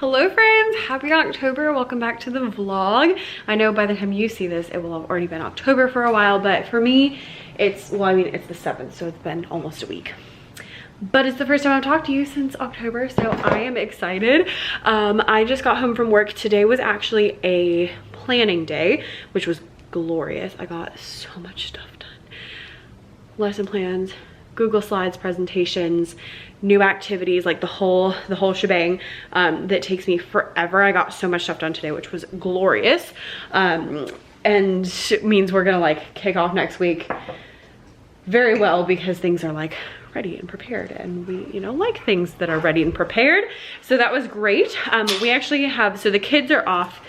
Hello friends, happy October. Welcome back to the vlog. I know by the time you see this, it will have already been October for a while, but for me, it's the 7th, so it's been almost a week. But it's the first time I've talked to you since October, so I am excited. I just got home from work. Today was actually a planning day, which was glorious. I got so much stuff done. Lesson plans, Google Slides presentations, new activities, like the whole shebang that takes me forever. I got so much stuff done today, which was glorious. And it means we're gonna like kick off next week very well because things are like ready and prepared, and we, you know, like things that are ready and prepared. So that was great. We actually have, so the kids are off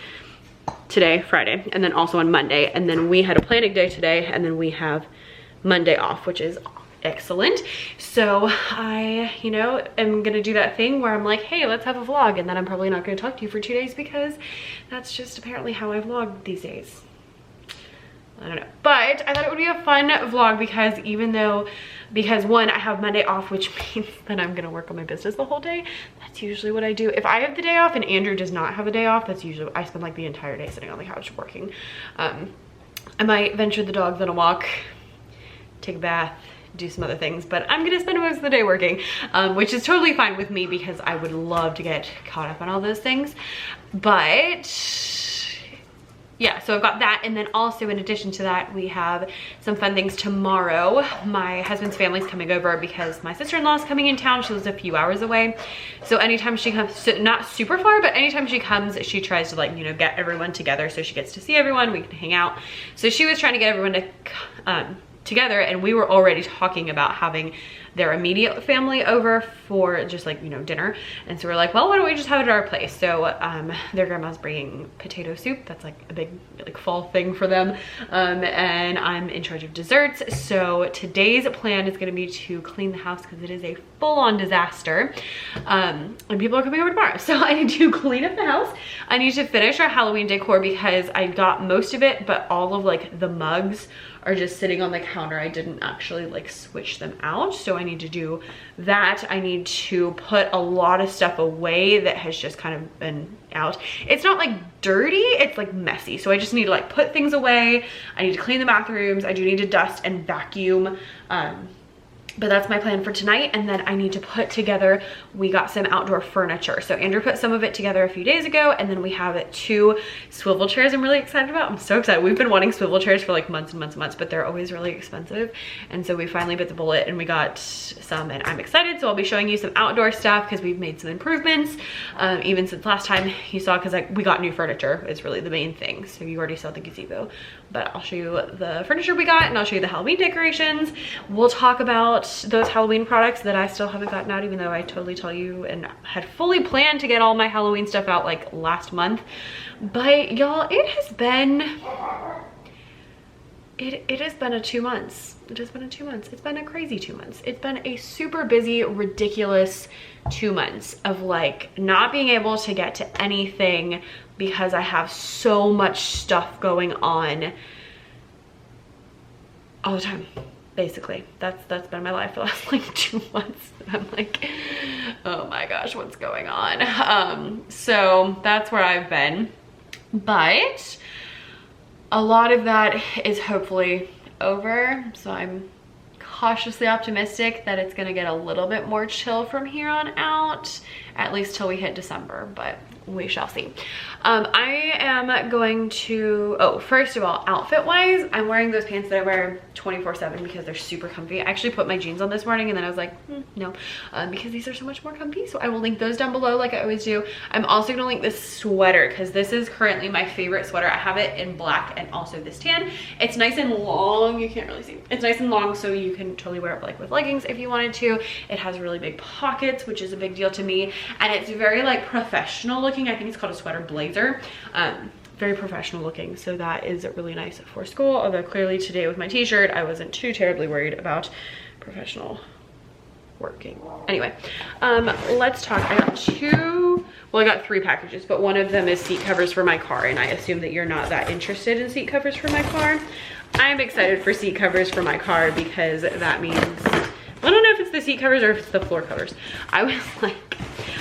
today, Friday, and then also on Monday, and then we had a planning day today, and then we have Monday off, which is excellent. So I, you know, am gonna do that thing where I'm like, hey, let's have a vlog, and then I'm probably not gonna talk to you for 2 days because that's just apparently how I vlog these days. I don't know, but I thought it would be a fun vlog because one, I have Monday off, which means that I'm gonna work on my business the whole day. That's usually what I do. If I have the day off and Andrew does not have a day off, that's usually, I spend like the entire day sitting on the couch working. I might venture the dogs on a walk, take a bath, do some other things, but I'm gonna spend most of the day working, which is totally fine with me because I would love to get caught up on all those things. But yeah, so I've got that, and then also in addition to that, we have some fun things tomorrow. My husband's family's coming over because my sister-in-law is coming in town. She lives a few hours away, so anytime she comes, so not super far, but anytime she comes, she tries to, like, you know, get everyone together so she gets to see everyone, we can hang out. So she was trying to get everyone to together, and we were already talking about having their immediate family over for just, like, you know, dinner. And so we're like, well, why don't we just have it at our place? So their grandma's bringing potato soup. That's like a big, like, fall thing for them. And I'm in charge of desserts. So today's plan is gonna be to clean the house because it is a full-on disaster. And people are coming over tomorrow. So I need to clean up the house. I need to finish our Halloween decor because I got most of it, but all of, like, the mugs are just sitting on the counter. I didn't actually, like, switch them out, so I need to do that. I need to put a lot of stuff away that has just kind of been out. It's not like dirty, it's like messy, so I just need to, like, put things away. I need to clean the bathrooms. I do need to dust and vacuum, but that's my plan for tonight. And then I need to put together, we got some outdoor furniture. So Andrew put some of it together a few days ago, and then we have 2 swivel chairs I'm really excited about. I'm so excited. We've been wanting swivel chairs for like months and months and months, but they're always really expensive. And so we finally bit the bullet and we got some, and I'm excited. So I'll be showing you some outdoor stuff because we've made some improvements, even since last time you saw, because we got new furniture is really the main thing. So you already saw the gazebo, but I'll show you the furniture we got, and I'll show you the Halloween decorations. We'll talk about those Halloween products that I still haven't gotten out, even though I totally tell you and had fully planned to get all my Halloween stuff out like last month. But y'all, it has been a 2 months. It has been a 2 months. It's been a crazy 2 months. It's been a super busy, ridiculous 2 months of, like, not being able to get to anything because I have so much stuff going on all the time. Basically, that's been my life for the last, like, 2 months. I'm like, oh my gosh, what's going on? So that's where I've been, but a lot of that is hopefully over. So I'm cautiously optimistic that it's gonna get a little bit more chill from here on out, at least till we hit December, but we shall see. I am going to, oh, first of all, outfit wise, I'm wearing those pants that I wear 24/7 because they're super comfy. I actually put my jeans on this morning and then I was like, no, because these are so much more comfy. So I will link those down below like I always do. I'm also gonna link this sweater because this is currently my favorite sweater. I have it in black and also this tan. It's nice and long. You can't really see. It's nice and long, so you can totally wear it like with leggings if you wanted to. It has really big pockets, which is a big deal to me. And it's very, like, professional looking. I think it's called a sweater blazer. Very professional looking, so that is really nice for school. Although clearly today with my t-shirt, I wasn't too terribly worried about professional working. Anyway, let's talk. I got 3 packages, but one of them is seat covers for my car, and I assume that you're not that interested in seat covers for my car. I'm excited for seat covers for my car because that means, I don't know if it's the seat covers or if it's the floor covers. I was like,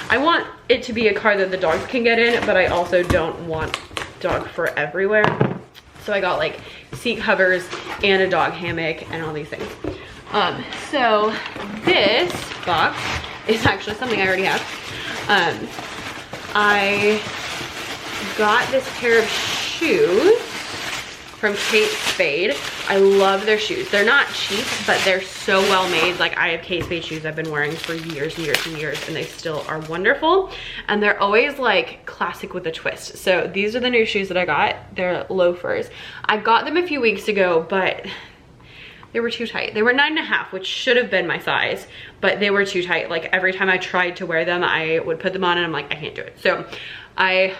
I want it to be a car that the dogs can get in, but I also don't want dog fur everywhere. So I got like seat covers and a dog hammock and all these things. So this box is actually something I already have. I got this pair of shoes from Kate Spade. I love their shoes. They're not cheap, but they're so well made. Like, I have Kate Spade shoes I've been wearing for years and years and years, and they still are wonderful. And they're always like classic with a twist. So these are the new shoes that I got. They're loafers. I got them a few weeks ago, but they were too tight. They were 9.5, which should have been my size, but they were too tight. Like, every time I tried to wear them, I would put them on and I'm like, I can't do it. So I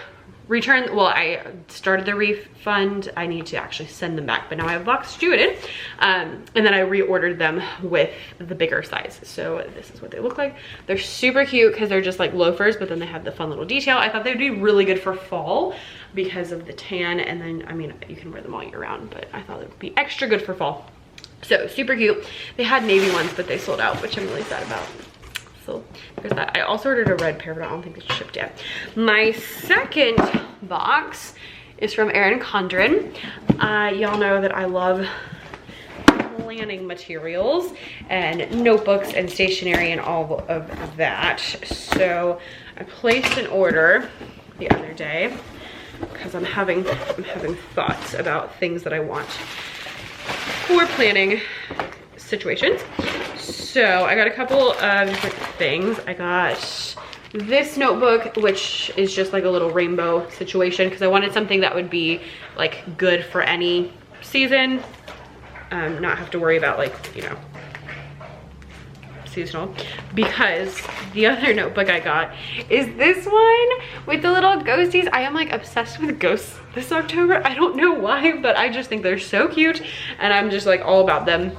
returned, well, I started the refund. I need to actually send them back, but now I have a box to do it in. And then I reordered them with the bigger size. So this is what they look like. They're super cute because they're just like loafers, but then they have the fun little detail. I thought they'd be really good for fall because of the tan. And then, I mean, you can wear them all year round, but I thought it would be extra good for fall. So super cute. They had navy ones, but they sold out, which I'm really sad about. So there's that. I also ordered a red pair, but I don't think it's shipped yet. My second box is from Erin Condren. Y'all know that I love planning materials and notebooks and stationery and all of that. So I placed an order the other day because I'm having thoughts about things that I want for planning situations. So I got a couple of different things. I got this notebook, which is just like a little rainbow situation because I wanted something that would be like good for any season, not have to worry about like, you know, seasonal. Because the other notebook I got is this one with the little ghosties. I am like obsessed with ghosts this October. I don't know why, but I just think they're so cute and I'm just like all about them.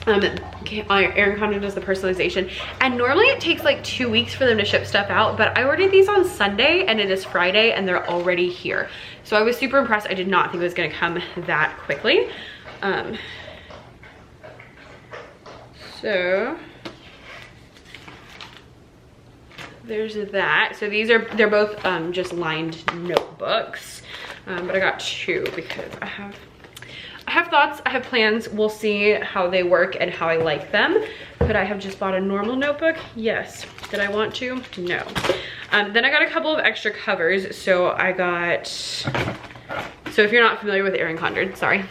Erin Condren does the personalization, and normally it takes like 2 weeks for them to ship stuff out, but I ordered these on Sunday and it is Friday and they're already here. So I was super impressed. I did not think it was gonna come that quickly. So there's that. So they're both just lined notebooks, but I got two because I have thoughts, I have plans. We'll see how they work and how I like them. Could I have just bought a normal notebook? Yes. Did I want to? No. Then I got a couple of extra covers. So I got, so if you're not familiar with Erin Condren, sorry,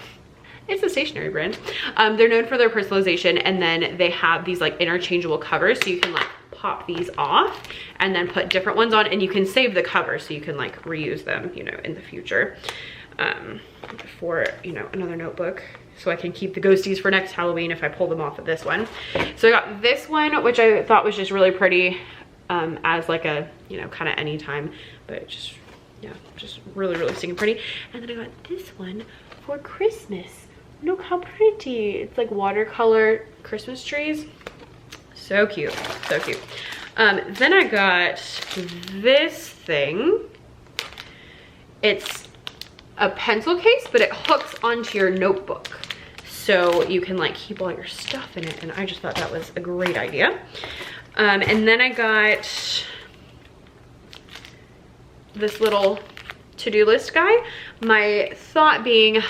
it's a stationery brand. They're known for their personalization, and then they have these like interchangeable covers, so you can like pop these off and then put different ones on, and you can save the cover so you can like reuse them, you know, in the future. For, you know, another notebook, so I can keep the ghosties for next Halloween if I pull them off of this one. So I got this one, which I thought was just really pretty, as like a, you know, kind of anytime, but just, yeah, just really, really stinking pretty. And then I got this one for Christmas. Look how pretty. It's like watercolor Christmas trees. So cute, so cute. Then I got this thing. It's a pencil case, but it hooks onto your notebook, so you can like keep all your stuff in it, and I just thought that was a great idea. And then I got this little to-do list guy. My thought being,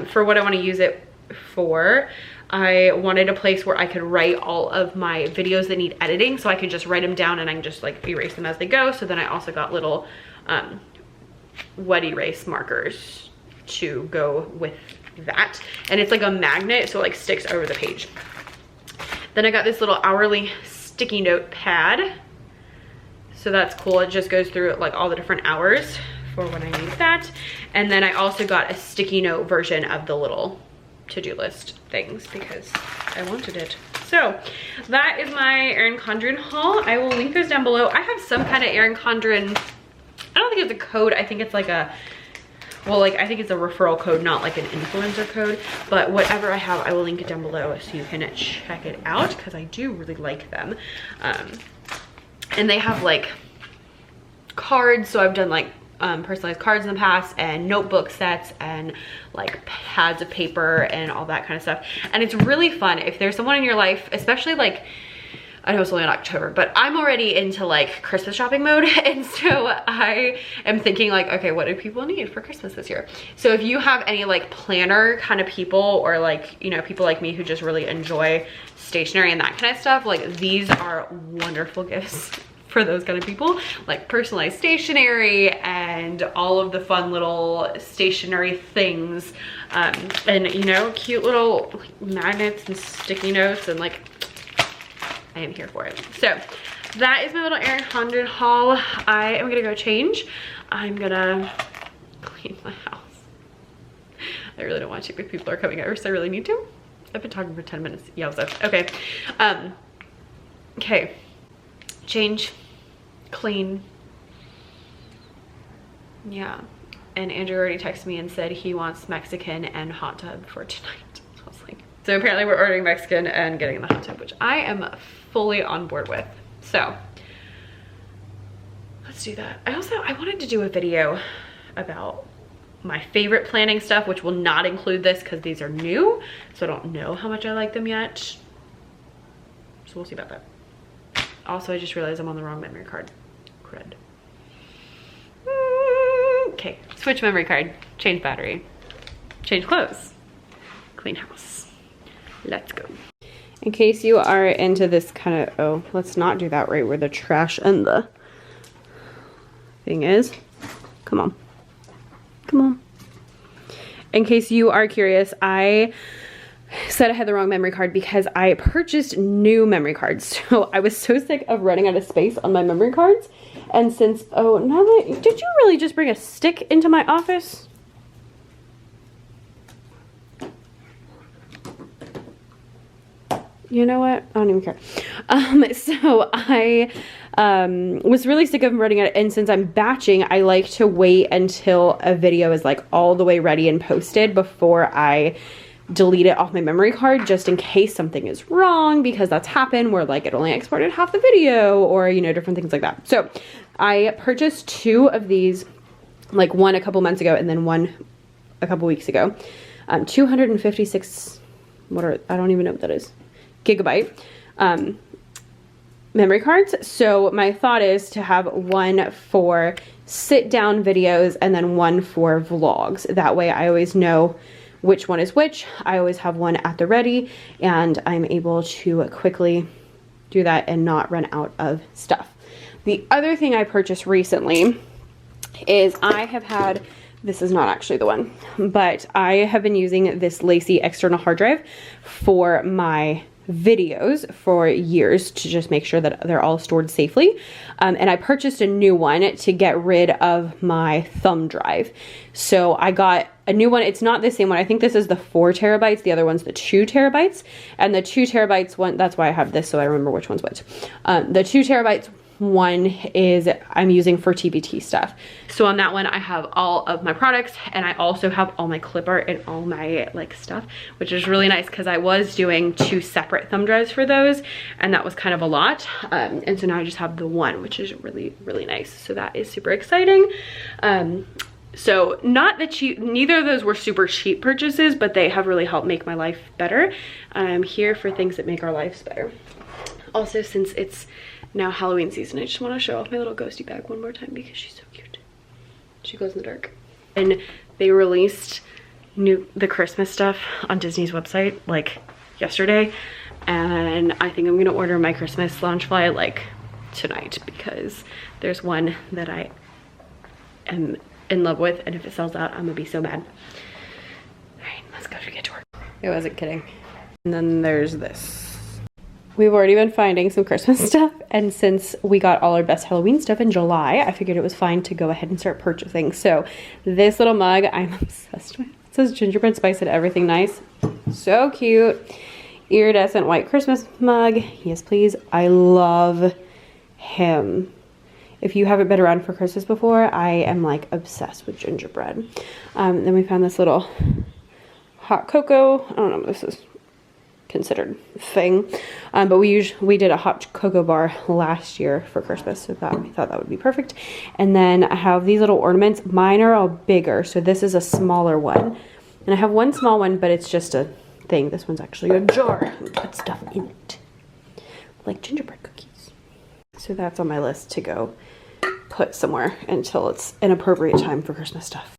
for what I want to use it for, I wanted a place where I could write all of my videos that need editing, so I could just write them down and I can just like erase them as they go. So then I also got little wet erase markers to go with that, and it's like a magnet, so it like sticks over the page. Then I got this little hourly sticky note pad, so that's cool. It just goes through like all the different hours for when I need that. And then I also got a sticky note version of the little to-do list things because I wanted it. So that is my Erin Condren haul. I will link those down below. I have some kind of Erin Condren, I don't think it's a code, I think it's like a, well, like I think it's a referral code, not like an influencer code, but whatever I have, I will link it down below so you can check it out because I do really like them. And they have like cards, so I've done like personalized cards in the past, and notebook sets, and like pads of paper and all that kind of stuff. And it's really fun if there's someone in your life, especially like I know it's only in October, but I'm already into like Christmas shopping mode. And so I am thinking like, okay, what do people need for Christmas this year? So if you have any like planner kind of people, or like, you know, people like me who just really enjoy stationery and that kind of stuff, like these are wonderful gifts for those kind of people. Like personalized stationery and all of the fun little stationery things. And you know, cute little like, magnets and sticky notes, and like, I am here for it. So that is my little Erin Condren haul. I am gonna go change. I'm gonna clean my house. I really don't want to, but people are coming over, so I really need to. I've been talking for 10 minutes. Yeah, so okay. Okay. Change, clean. Yeah. And Andrew already texted me and said he wants Mexican and hot tub for tonight. I was like, so apparently we're ordering Mexican and getting in the hot tub, which I am fully on board with. So let's do that. I wanted to do a video about my favorite planning stuff, which will not include this because these are new. So I don't know how much I like them yet. So we'll see about that. Also, I just realized I'm on the wrong memory card. Crud. Okay, switch memory card, change battery, change clothes, clean house. Let's go. In case you are into this kind of, oh, let's not do that right where the trash and the thing is. Come on. Come on. In case you are curious, I said I had the wrong memory card because I purchased new memory cards. So I was so sick of running out of space on my memory cards. And since, oh, now that, did you really just bring a stick into my office? You know what? I don't even care. So I was really sick of running out, and since I'm batching, I like to wait until a video is like all the way ready and posted before I delete it off my memory card, just in case something is wrong, because that's happened where like it only exported half the video, or you know, different things like that. So I purchased 2 of these, like one a couple months ago and then one a couple weeks ago. 256, I don't even know what that is, gigabyte memory cards. So my thought is to have one for sit down videos and then one for vlogs. That way I always know which one is which. I always have one at the ready, and I'm able to quickly do that and not run out of stuff. The other thing I purchased recently is I have had, this is not actually the one, but I have been using this Lacy external hard drive for my videos for years to just make sure that they're all stored safely. And I purchased a new one to get rid of my thumb drive. So I got a new one. It's not the same one. I think this is the 4 terabytes. The other one's the 2 terabytes. And the 2 terabytes one, that's why I have this, so I remember which one's which. The 2 terabytes one is I'm using for TBT stuff. So on that one, I have all of my products, and I also have all my clip art and all my like stuff, which is really nice because I was doing 2 separate thumb drives for those, and that was kind of a lot. And so now I just have the one, which is really, really nice. So that is super exciting. So not that neither of those were super cheap purchases, but they have really helped make my life better. I'm here for things that make our lives better. Also, since it's now Halloween season, I just want to show off my little ghosty bag one more time because she's so cute. She glows in the dark. And they released the Christmas stuff on Disney's website like yesterday, and I think I'm gonna order my Christmas Loungefly like tonight, because there's one that I am in love with, and if it sells out, I'm gonna be so mad. All right, let's go to get to work. I wasn't kidding. And then there's this. We've already been finding some Christmas stuff, and since we got all our best Halloween stuff in July, I figured it was fine to go ahead and start purchasing. So this little mug I'm obsessed with. It says gingerbread spice and everything nice. So cute. Iridescent white Christmas mug. Yes, please. I love him. If you haven't been around for Christmas before, I am like obsessed with gingerbread. Then we found this little hot cocoa. I don't know what this is considered thing, but we did a hot cocoa bar last year for Christmas, so we thought that would be perfect. And then I have these little ornaments. Mine are all bigger, so this is a smaller one, and I have one small one, but it's just a thing. This one's actually a jar. Put stuff in it. like gingerbread cookies. So that's on my list to go put somewhere until it's an appropriate time for Christmas stuff.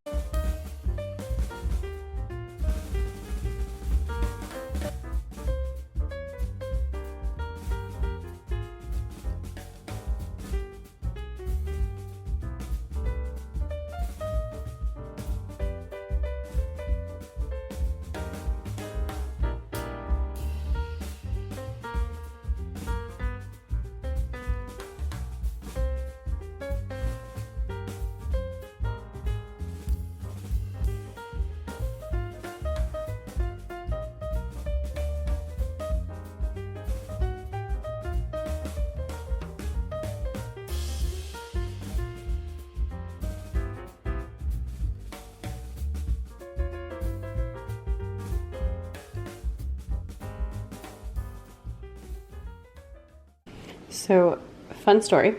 So, fun story.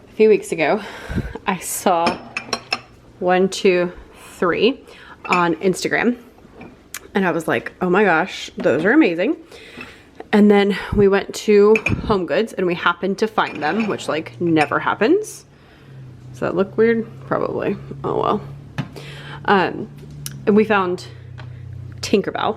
A few weeks ago, I saw 1, 2, 3 on Instagram. And I was like, oh my gosh, those are amazing. And then we went to Home Goods and we happened to find them, which like never happens. Does that look weird? Probably. Oh well. And we found Tinkerbell.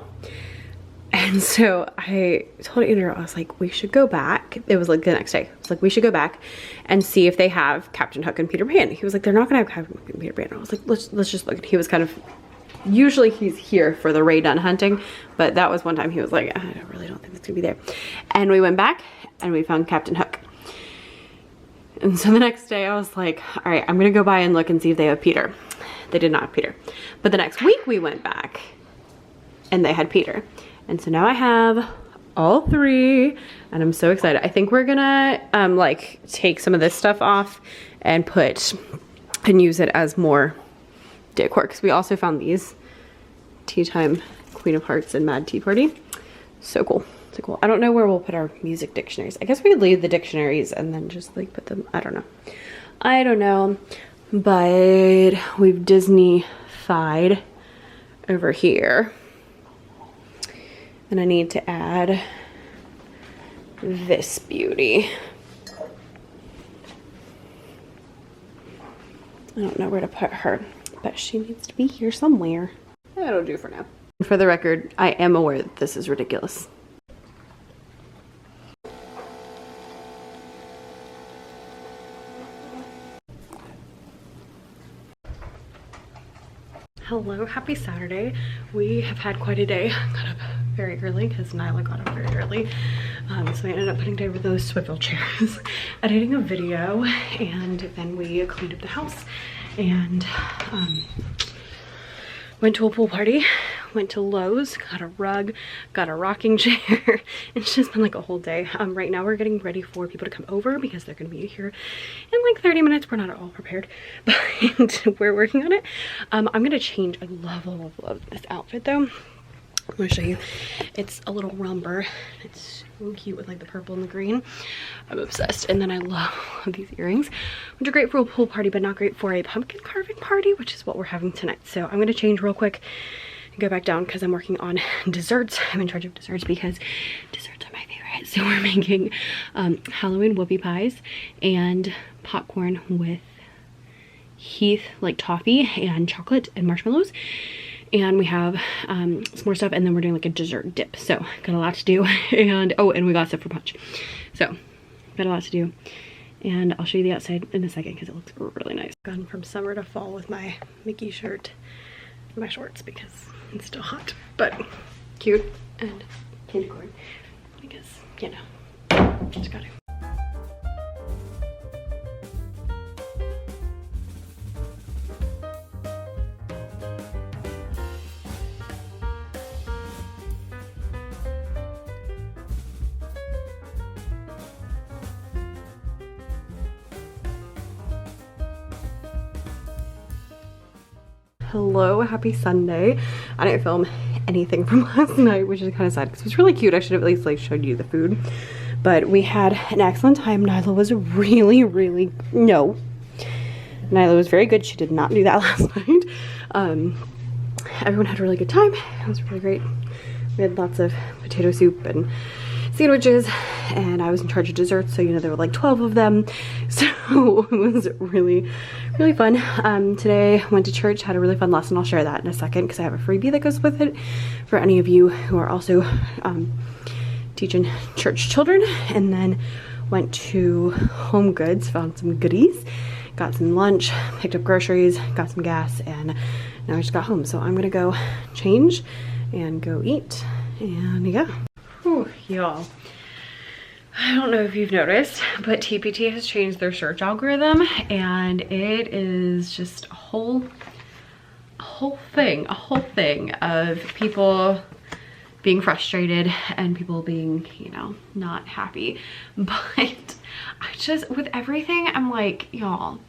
And so I told Andrew, I was like, we should go back. It was like the next day. I was like, we should go back and see if they have Captain Hook and Peter Pan. He was like, they're not gonna have Captain Hook and Peter Pan. I was like, let's just look. And he was kind of, usually he's here for the Ray Dunn hunting, but that was one time he was like, I really don't think it's gonna be there. And we went back and we found Captain Hook. And so the next day I was like, all right, I'm gonna go by and look and see if they have Peter. They did not have Peter. But the next week we went back and they had Peter. And so now I have all 3 and I'm so excited. I think we're gonna like take some of this stuff off and use it as more decor, because we also found these Tea Time, Queen of Hearts, and Mad Tea Party. So cool, so cool. I don't know where we'll put our music dictionaries. I guess we could leave the dictionaries and then just like put them, I don't know, but we've Disney-fied over here. And I need to add this beauty. I don't know where to put her, but she needs to be here somewhere. That'll do for now. For the record, I am aware that this is ridiculous. Hello, happy Saturday. We have had quite a day. Got up very early because Nyla got up very early. So I ended up putting over those swivel chairs, editing a video, and then we cleaned up the house and went to a pool party, went to Lowe's, got a rug, got a rocking chair. It's just been like a whole day. Right now we're getting ready for people to come over because they're gonna be here in like 30 minutes. We're not at all prepared, but we're working on it. I'm gonna change. I love this outfit though. I'm gonna show you. It's a little romper. It's so cute with like the purple and the green. I'm obsessed. And then I love these earrings, which are great for a pool party, but not great for a pumpkin carving party, which is what we're having tonight. So I'm gonna change real quick and go back down because I'm working on desserts. I'm in charge of desserts because desserts are my favorite. So we're making Halloween whoopie pies and popcorn with Heath like toffee and chocolate and marshmallows. And we have some more stuff, and then we're doing like a dessert dip. So got a lot to do. And oh, and we got stuff for punch. So got a lot to do. And I'll show you the outside in a second because it looks really nice. Gone from summer to fall with my Mickey shirt and my shorts because it's still hot, but cute and candy corn because, you know, just gotta. Hello, happy Sunday. I didn't film anything from last night, which is kind of sad because it was really cute. I should have at least like showed you the food, but we had an excellent time. Nyla was Nyla was very good. She did not do that last night. Everyone had a really good time. It was really great. We had lots of potato soup and sandwiches, and I was in charge of desserts, so you know there were like 12 of them, so it was really fun. Today went to church, had a really fun lesson. I'll share that in a second because I have a freebie that goes with it for any of you who are also teaching church children. And then went to Home Goods, found some goodies, got some lunch, picked up groceries, got some gas, and now I just got home. So I'm gonna go change and go eat, and yeah. Whew, y'all. I don't know if you've noticed, but TPT has changed their search algorithm, and it is just a whole thing of people being frustrated and people being, you know, not happy. But I just, with everything, I'm like, y'all,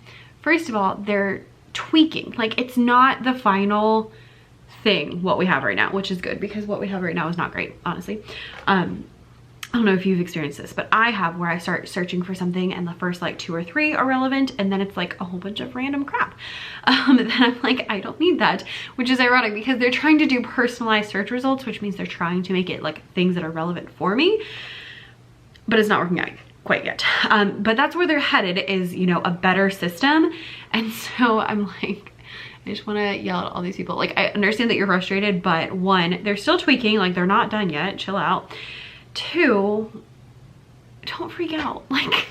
first of all, they're tweaking. Like, it's not the final thing, what we have right now, which is good, because what we have right now is not great, honestly. I don't know if you've experienced this, but I have, where I start searching for something and the first like 2 or 3 are relevant, and then it's like a whole bunch of random crap. Then I'm like, I don't need that, which is ironic because they're trying to do personalized search results, which means they're trying to make it like things that are relevant for me, but it's not working out quite yet. But that's where they're headed, is, you know, a better system. And so I'm like, I just want to yell at all these people. Like, I understand that you're frustrated, but 1, they're still tweaking, like they're not done yet, chill out. 2, don't freak out. Like,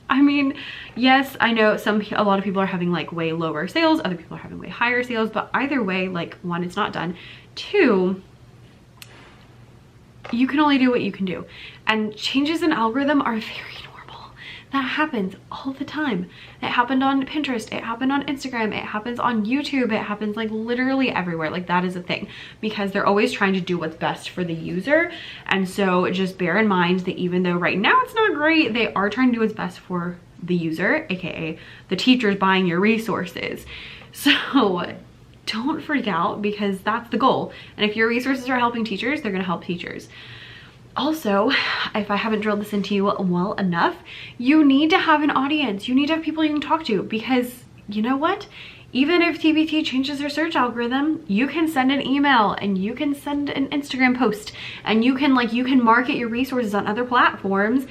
I mean, yes, I know a lot of people are having like way lower sales, other people are having way higher sales, but either way, like, 1, it's not done. 2, you can only do what you can do. And changes in algorithm are very normal. That happens all the time. It happened on Pinterest, it happened on Instagram, it happens on YouTube, it happens like literally everywhere. Like, that is a thing, because they're always trying to do what's best for the user. And so just bear in mind that even though right now it's not great, they are trying to do what's best for the user, aka the teachers buying your resources. So don't freak out, because that's the goal. And if your resources are helping teachers, they're gonna help teachers. Also, if I haven't drilled this into you well enough, you need to have an audience. You need to have people you can talk to, because you know what? Even if TPT changes their search algorithm, you can send an email and you can send an Instagram post, and you can market your resources on other platforms,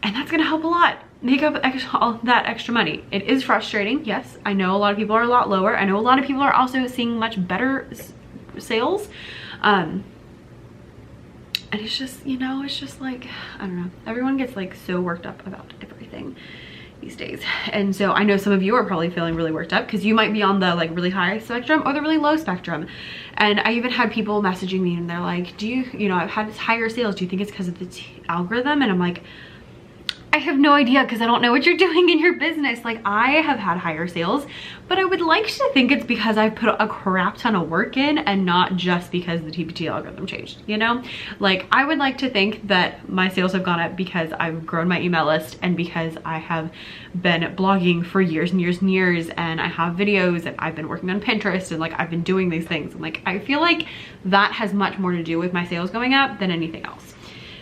and that's gonna help a lot. Make up all that extra money. It is frustrating, yes. I know a lot of people are a lot lower. I know a lot of people are also seeing much better sales. And it's just, you know, it's just like, I don't know. Everyone gets like so worked up about everything these days. And so I know some of you are probably feeling really worked up, because you might be on the like really high spectrum or the really low spectrum. And I even had people messaging me and they're like, you know, I've had higher sales. Do you think it's because of the algorithm? And I'm like, I have no idea, because I don't know what you're doing in your business. Like, I have had higher sales, but I would like to think it's because I've put a crap ton of work in, and not just because the TPT algorithm changed, you know? Like, I would like to think that my sales have gone up because I've grown my email list, and because I have been blogging for years and years and years, and I have videos, and I've been working on Pinterest, and like I've been doing these things. And like, I feel like that has much more to do with my sales going up than anything else.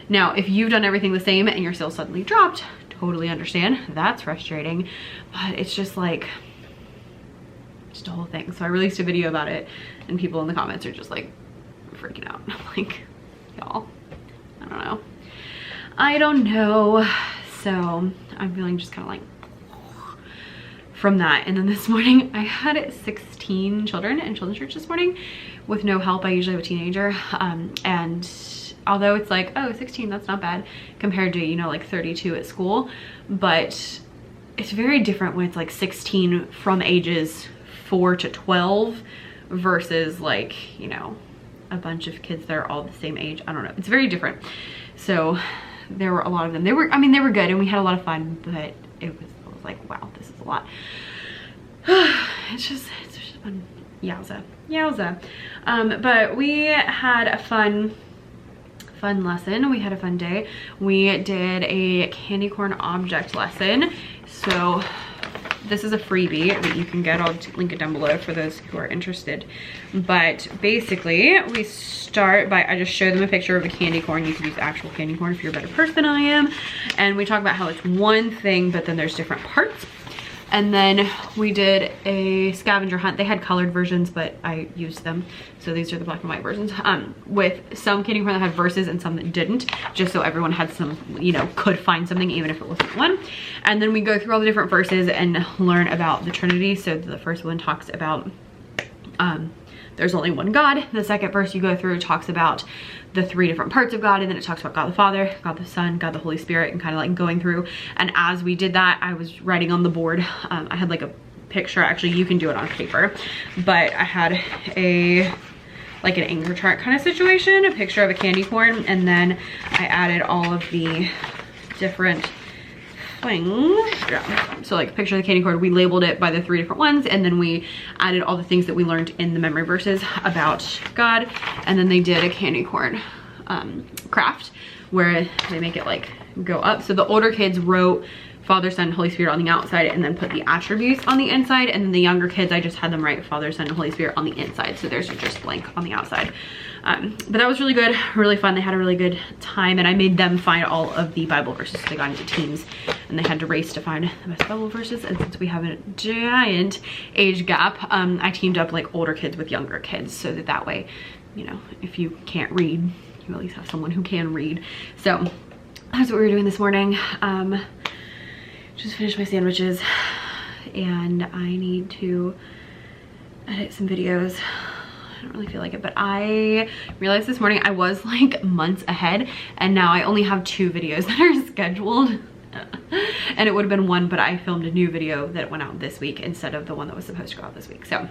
Now, if you've done everything the same and your sales suddenly dropped, totally understand. That's frustrating, but it's just like, just a whole thing. So I released a video about it, and people in the comments are just like freaking out. I'm like, y'all, I don't know. So I'm feeling just kind of like from that. And then this morning I had 16 children in children's church this morning with no help. I usually have a teenager, and although it's like, oh, 16, that's not bad compared to, you know, like 32 at school, but it's very different when it's like 16 from ages 4 to 12 versus like, you know, a bunch of kids that are all the same age. I don't know, it's very different. So there were a lot of them. They were good, and we had a lot of fun, but it was like, wow, this is a lot. It's just fun. Yowza. But we had a fun lesson. We had a fun day. We did a candy corn object lesson. So this is a freebie that you can get. I'll link it down below for those who are interested. But basically, we start by, I just show them a picture of a candy corn. You can use actual candy corn if you're a better person than I am. And we talk about how it's one thing, but then there's different parts. And then we did a scavenger hunt. They had colored versions, but I used them. So these are the black and white versions, with some candy corn that had verses and some that didn't, just so everyone had some, you know, could find something even if it wasn't one. And then we go through all the different verses and learn about the Trinity. So the first one talks about there's only one God. The second verse you go through talks about the 3 different parts of God, and then it talks about God the Father, God the Son, God the Holy Spirit, and kind of like going through. And as we did that, I was writing on the board. I had like a picture, actually you can do it on paper, but I had like an anchor chart kind of situation, a picture of a candy corn, and then I added all of the different things. Yeah. So like picture of the candy corn, we labeled it by the 3 different ones, and then we added all the things that we learned in the memory verses about God. And then they did a candy corn craft where they make it like go up. So the older kids wrote Father, Son, Holy Spirit on the outside and then put the attributes on the inside. And then the younger kids, I just had them write Father, Son, and Holy Spirit on the inside. So theirs are just blank on the outside. But that was really good, really fun. They had a really good time, and I made them find all of the Bible verses. So they got into teams and they had to race to find the best Bible verses. And since we have a giant age gap, I teamed up like older kids with younger kids, so that way, you know, if you can't read, you at least have someone who can read. So that's what we were doing this morning. Just finished my sandwiches, and I need to edit some videos. I don't really feel like it, but I realized this morning I was like months ahead, and now I only have 2 videos that are scheduled. And it would have been 1, but I filmed a new video that went out this week instead of the one that was supposed to go out this week. So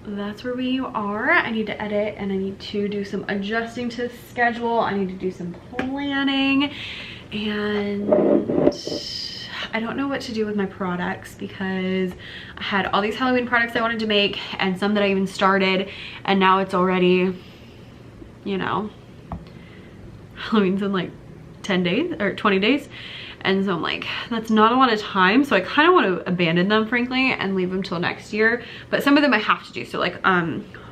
that's where we are. I need to edit, and I need to do some adjusting to the schedule. I need to do some planning, and I don't know what to do with my products because I had all these Halloween products I wanted to make, and some that I even started, and now it's already, you know, Halloween's in like 10 days or 20 days. And so I'm like, that's not a lot of time. So I kind of want to abandon them, frankly, and leave them till next year. But some of them I have to do. So like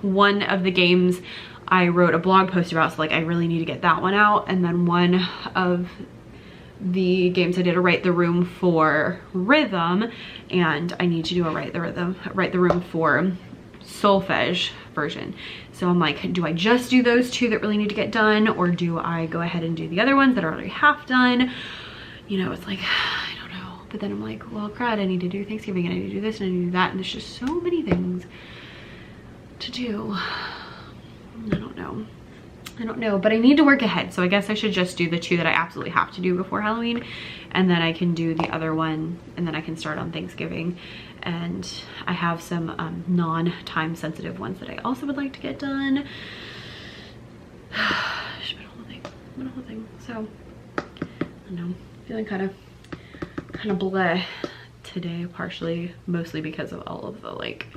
one of the games I wrote a blog post about, so like I really need to get that one out. And then one of the games I did a Write the Room for Rhythm, and I need to do a Write the Room for Solfege version. So I'm like, do I just do those 2 that really need to get done, or do I go ahead and do the other ones that are already half done? You know, it's like, I don't know. But then I'm like, well, crud, I need to do Thanksgiving, and I need to do this, and I need to do that, and there's just so many things to do. I don't know, but I need to work ahead. So I guess I should just do the 2 that I absolutely have to do before Halloween, and then I can do the other one, and then I can start on Thanksgiving. And I have some non-time sensitive ones that I also would like to get done. It's been a whole thing. So I don't know, feeling kind of bleh today, mostly because of all of the like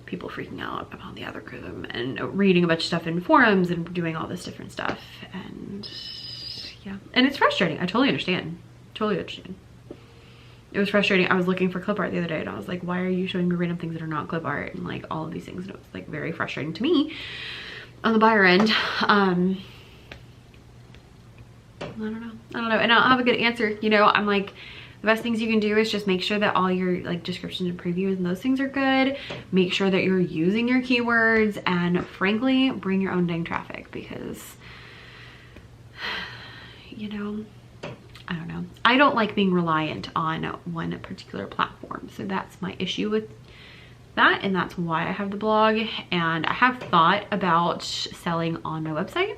people freaking out about the algorithm and reading a bunch of stuff in forums and doing all this different stuff. And yeah, and it's frustrating. I totally understand. It was frustrating. I was looking for clip art the other day, and I was like, why are you showing me random things that are not clip art, and like all of these things? And it was like very frustrating to me on the buyer end. I don't know, and I don't have a good answer. You know, I'm like, the best things you can do is just make sure that all your like descriptions and previews and those things are good. Make sure that you're using your keywords, and frankly, bring your own dang traffic, because, you know, I don't know. I don't like being reliant on one particular platform. So that's my issue with that, and that's why I have the blog. And I have thought about selling on my website.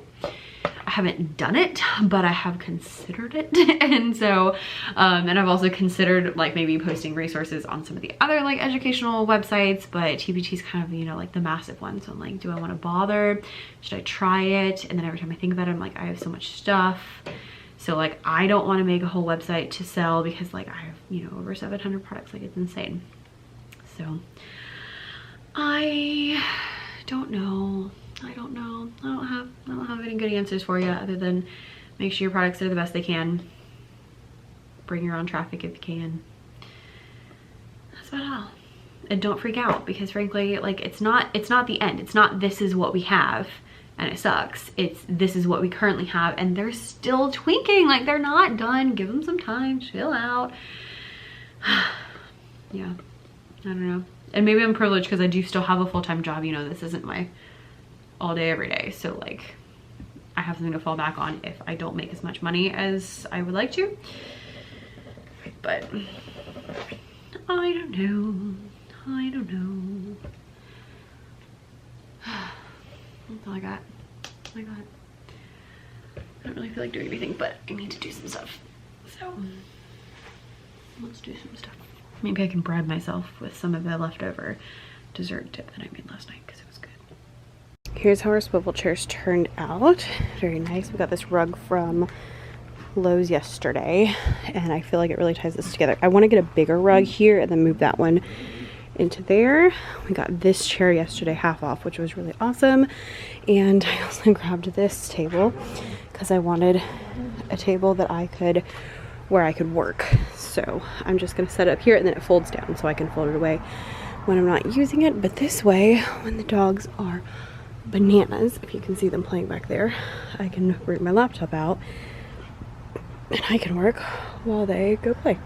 I haven't done it, but I have considered it. And so, and I've also considered like maybe posting resources on some of the other like educational websites, but TBT is kind of, you know, like the massive one. So I'm like, do I want to bother? Should I try it? And then every time I think about it, I'm like, I have so much stuff. So like, I don't want to make a whole website to sell, because like I have, you know, over 700 products, like it's insane. So I don't know. I don't have any good answers for you, other than make sure your products are the best they can. Bring your own traffic if you can. That's about all. And don't freak out, because frankly, like it's not the end. It's not this is what we have and it sucks. It's this is what we currently have, and they're still tweaking. Like they're not done. Give them some time, chill out. yeah, I don't know. And maybe I'm privileged because I do still have a full-time job. You know, this isn't my all day, every day. So like I have something to fall back on if I don't make as much money as I would like to. But I don't know. I don't know. That's all I got. Oh my God. I don't really feel like doing anything, but I need to do some stuff. So let's do some stuff. Maybe I can bribe myself with some of the leftover dessert dip that I made last night because it was good. Here's how our swivel chairs turned out. Very nice. We got this rug from Lowe's yesterday, and I feel like it really ties this together. I want to get a bigger rug here and then move that one into there. We got this chair yesterday half off, which was really awesome. And I also grabbed this table because I wanted a table that where I could work. So I'm just gonna set it up here, and then it folds down so I can fold it away when I'm not using it. But this way, when the dogs are bananas, if you can see them playing back there, I can bring my laptop out and I can work while they go play.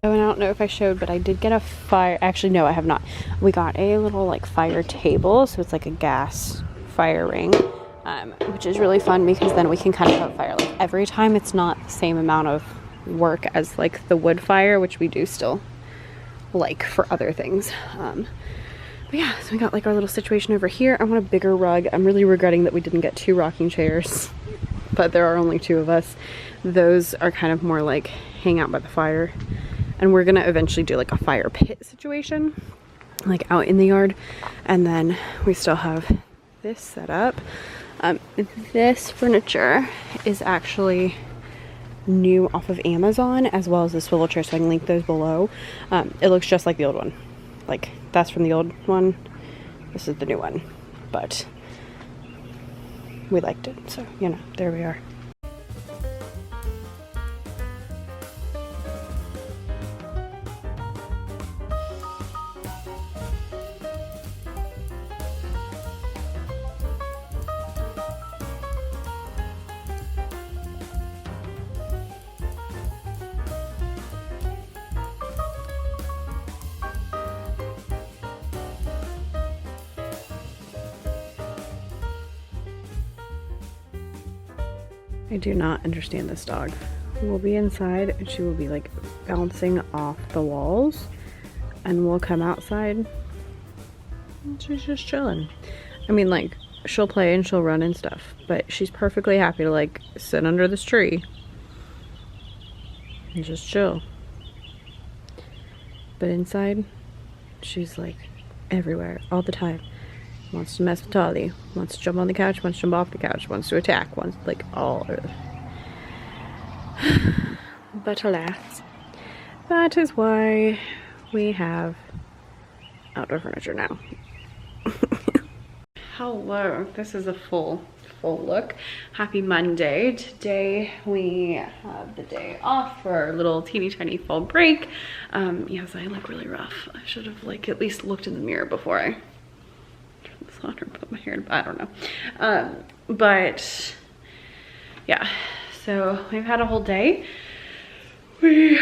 Oh, and I don't know if I showed, but I did get a fire. Actually, no, I have not. We got a little like fire table, so it's like a gas fire ring, which is really fun because then we can kind of put fire. Like every time, it's not the same amount of work as like the wood fire, which we do still like for other things. But yeah, so we got like our little situation over here. I want a bigger rug. I'm really regretting that we didn't get 2 rocking chairs, but there are only 2 of us. Those are kind of more like hang out by the fire. And we're gonna eventually do like a fire pit situation, like out in the yard. And then we still have this set up. This furniture is actually new off of Amazon, as well as the swivel chair, so I can link those below. It looks just like the old one. Like that's from the old one. This is the new one, but we liked it. So, you know, there we are. I do not understand this dog. We'll be inside and she will be like bouncing off the walls, and we'll come outside and she's just chilling. I mean, like, she'll play and she'll run and stuff, but she's perfectly happy to like sit under this tree and just chill. But inside, she's like everywhere all the time. Wants to mess with Tolly, wants to jump on the couch, wants to jump off the couch, wants to attack, wants like all over. But alas, that is why we have outdoor furniture now. Hello, this is a full look. Happy Monday. Today we have the day off for our little teeny tiny fall break. Yes, I look really rough. I should have like at least looked in the mirror before I on or put my hair in, I don't know. But yeah, so we've had a whole day. We,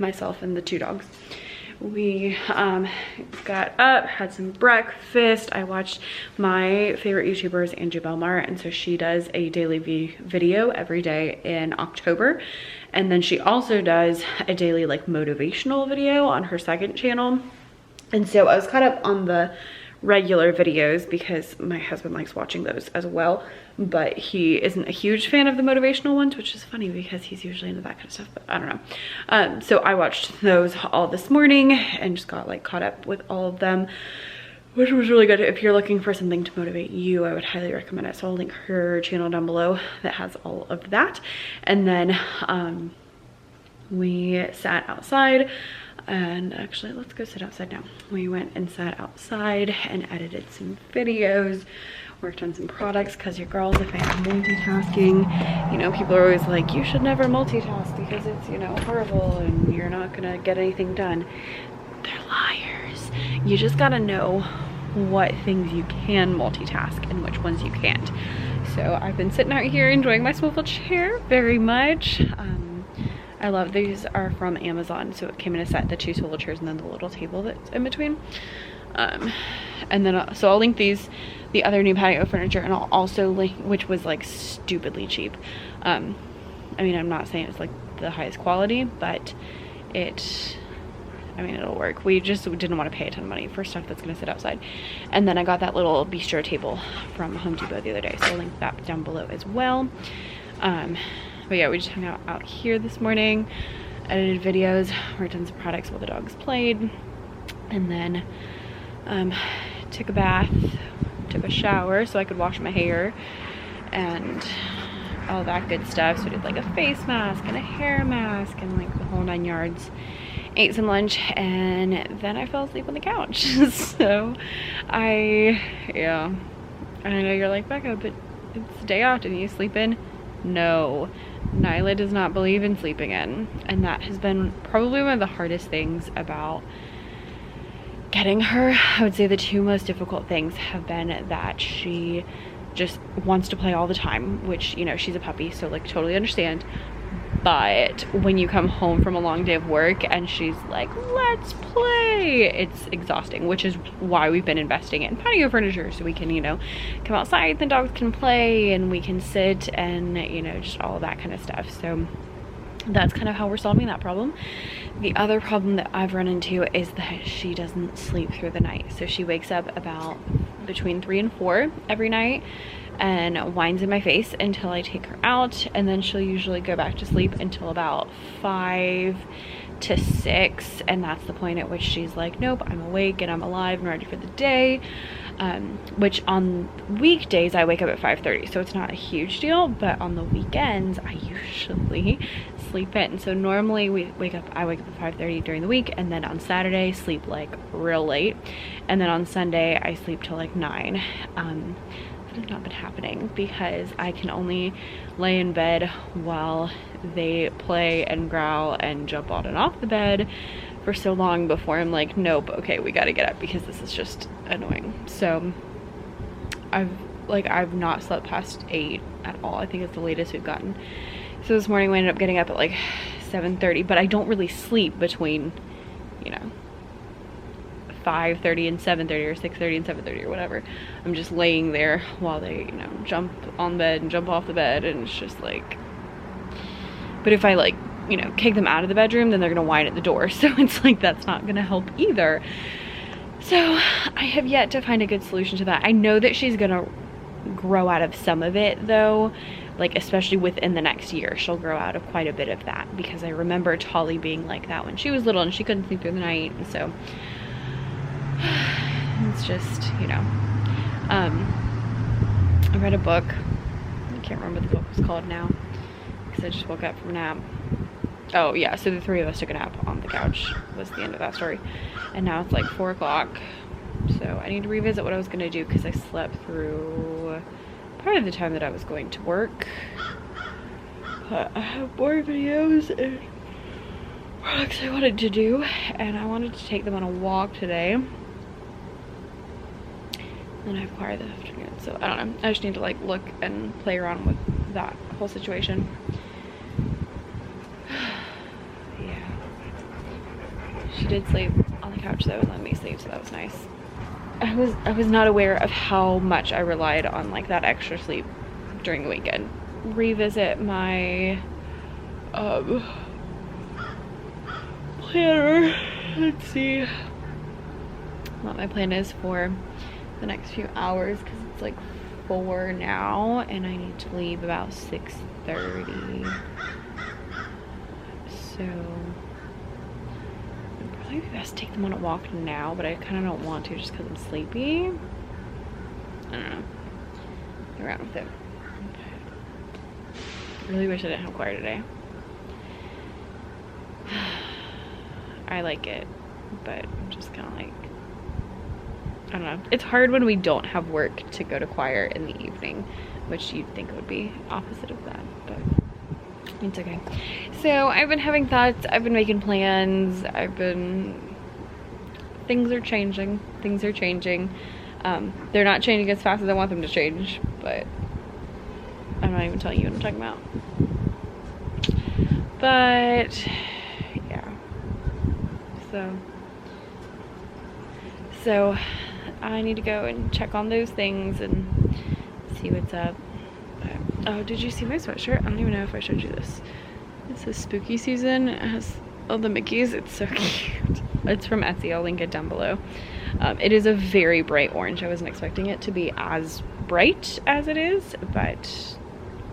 myself and the 2 dogs, we got up, had some breakfast. I watched my favorite YouTuber's Angie Belmar, and so she does a daily video every day in October, and then she also does a daily like motivational video on her second channel. And so I was caught up on the regular videos because my husband likes watching those as well, but he isn't a huge fan of the motivational ones, which is funny because he's usually into that kind of stuff, but I don't know. So I watched those all this morning and just got like caught up with all of them, which was really good. If you're looking for something to motivate you, I would highly recommend it. So I'll link her channel down below that has all of that. And then we sat outside. And actually, let's go sit outside now. We went and sat outside and edited some videos. worked on some products because your girl's a fan of multitasking. You know, people are always like, you should never multitask because it's, you know, horrible and you're not gonna get anything done. They're liars. You just gotta know what things you can multitask and which ones you can't. So I've been sitting out here enjoying my swivel chair very much. I love these. Are from Amazon, so it came in a set, the 2 swivel chairs and then the little table that's in between. And then so I'll link these, the other new patio furniture, and I'll also link, which was like stupidly cheap. I mean, I'm not saying it's like the highest quality, but I mean, it'll work. We just didn't want to pay a ton of money for stuff that's gonna sit outside. And then I got that little bistro table from Home Depot the other day, so I'll link that down below as well. But yeah, we just hung out here this morning, edited videos, worked on some products while the dogs played, and then took a bath, took a shower so I could wash my hair and all that good stuff. So I did like a face mask and a hair mask and like the whole 9 yards. Ate some lunch and then I fell asleep on the couch. So yeah, I know you're like, Becca, but it's day off, didn't you sleep in? No, Nyla does not believe in sleeping in, and that has been probably one of the hardest things about getting her. I would say the 2 most difficult things have been that she just wants to play all the time, which, you know, she's a puppy, so like totally understand. But when you come home from a long day of work and she's like, let's play, it's exhausting, which is why we've been investing in patio furniture, so we can, you know, come outside, the dogs can play and we can sit and, you know, just all that kind of stuff. So that's kind of how we're solving that problem. The other problem that I've run into is that she doesn't sleep through the night. So she wakes up about between 3 and 4 every night and whines in my face until I take her out, and then she'll usually go back to sleep until about 5 to 6, and that's the point at which she's like, nope, I'm awake and I'm alive and ready for the day. Which on weekdays I wake up at 5:30, so it's not a huge deal, but on the weekends I usually sleep in. So normally I wake up at 5:30 during the week, and then on Saturday sleep like real late, and then on Sunday I sleep till like 9. That has not been happening because I can only lay in bed while they play and growl and jump on and off the bed for so long before I'm like, nope, okay, we gotta get up because this is just annoying. So I've not slept past 8 at all. I think it's the latest we've gotten. So this morning we ended up getting up at like 7:30, but I don't really sleep between, you know, 5:30 and 7:30 or 6:30 and 7:30 or whatever. I'm just laying there while they, you know, jump on bed and jump off the bed, and it's just like, but if I like, you know, kick them out of the bedroom, then they're gonna whine at the door. So it's like, that's not gonna help either. So I have yet to find a good solution to that. I know that she's gonna grow out of some of it though, like especially within the next year, she'll grow out of quite a bit of that, because I remember Tolly being like that when she was little and she couldn't sleep through the night. And so it's just, you know, I read a book. I can't remember what the book was called now because I just woke up from a nap. Oh yeah, so the 3 of us took a nap on the couch was the end of that story. And now it's like 4 o'clock. So I need to revisit what I was gonna do because I slept through part of the time that I was going to work. But I have more videos and products I wanted to do, and I wanted to take them on a walk today. And I have choir this afternoon, so I don't know. I just need to like look and play around with that whole situation. Yeah. She did sleep on the couch though and let me sleep, so that was nice. I was not aware of how much I relied on like that extra sleep during the weekend. Revisit my planner. Let's see what my plan is for the next few hours, because it's like 4 now and I need to leave about 6:30. So it'd probably be best to take them on a walk now, but I kind of don't want to just because I'm sleepy. I don't know. Get around with it. I really wish I didn't have choir today. I like it, but I'm just kind of like, I don't know. It's hard when we don't have work to go to choir in the evening, which you'd think would be opposite of that, but it's okay. So I've been having thoughts, I've been making plans, things are changing. Things are changing. They're not changing as fast as I want them to change, but I'm not even telling you what I'm talking about. But yeah, so I need to go and check on those things and see what's up. But, oh, did you see my sweatshirt? I don't even know if I showed you this. It says spooky season. It has all the Mickeys. It's so cute. It's from Etsy. I'll link it down below. It is a very bright orange. I wasn't expecting it to be as bright as it is, but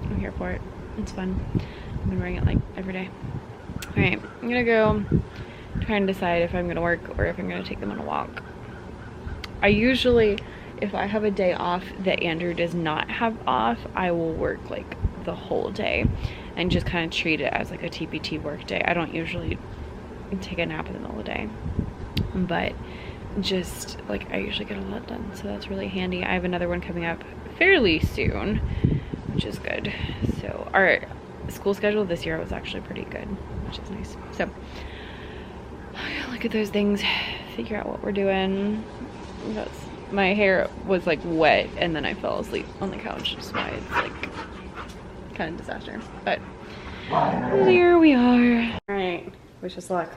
I'm here for it. It's fun. I've been wearing it like every day. All right, I'm gonna go try and decide if I'm gonna work or if I'm gonna take them on a walk. I usually, if I have a day off that Andrew does not have off, I will work like the whole day and just kind of treat it as like a TPT work day. I don't usually take a nap in the middle of the day, but just like I usually get a lot done, so that's really handy. I have another one coming up fairly soon, which is good. So our school schedule this year was actually pretty good, which is nice. So look at those things, figure out what we're doing. My hair was like wet and then I fell asleep on the couch, that's why it's like kind of disaster, but there we are. All right, wish us luck.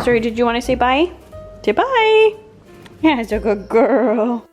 Sorry, did you want to say bye? Say bye. Yeah, it's a good girl.